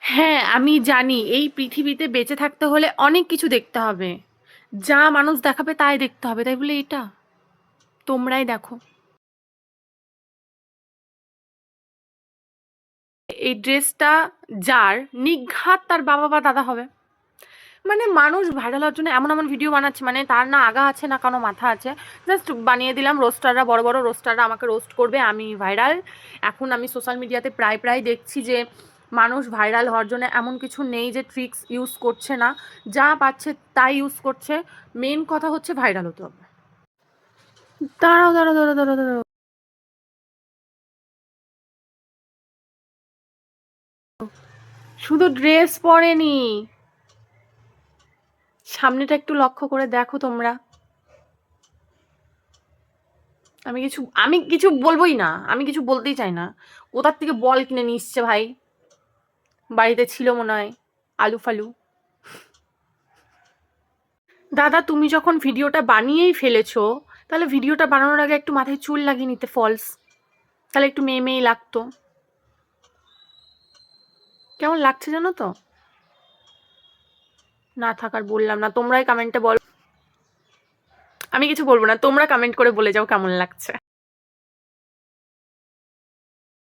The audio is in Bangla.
হ্যাঁ, আমি জানি এই পৃথিবীতে বেঁচে থাকতে হলে অনেক কিছু দেখতে হবে। যা মানুষ দেখাবে তাই দেখতে হবে। তাই বলে এটা? তোমরাই দেখো। এই ড্রেসটা যার, নির্ঘাত তার বাবা বা দাদা হবে। মানে মানুষ ভাইরাল হওয়ার জন্য এমন এমন ভিডিও বানাচ্ছে, মানে তার না আগা আছে না কোনো মাথা আছে। জাস্ট বানিয়ে দিলাম, রোস্টাররা, বড় বড় রোস্টাররা আমাকে রোস্ট করবে, আমি ভাইরাল। এখন আমি সোশ্যাল মিডিয়াতে প্রায় প্রায় দেখছি যে মানুষ ভাইরাল হওয়ার জন্য এমন কিছু নেই যে ট্রিক্স ইউজ করছে না, যা পাচ্ছে তাই ইউজ করছে। মেন কথা হচ্ছে ভাইরাল হতে হবে। দাঁড়াও দাঁড়াও দাঁড়াও দাঁড়াও দাঁড়াও, শুধু ড্রেস পরেনি, সামনেটা একটু লক্ষ্য করে দেখো তোমরা। আমি কিছু বলবোই না, আমি কিছু বলতেই চাই না। কোথার থেকে বল কিনে নিয়ে এসছে ভাই, বাড়িতে ছিল মনে হয় আলু ফালু। দাদা তুমি যখন ভিডিওটা বানিয়েই ফেলেছো, তাহলে ভিডিওটা বানানোর আগে একটু মাথায় চুল লাগিয়ে নিতে, ফলস, তাহলে একটু মেয়ে মেয়ে লাগতো। কেমন লাগছে জানো তো? না থাকার বললাম না, তোমরাই কমেন্টে বলো। আমি কিছু বলবো না, তোমরা কমেন্ট করে বলে যাও কেমন লাগছে।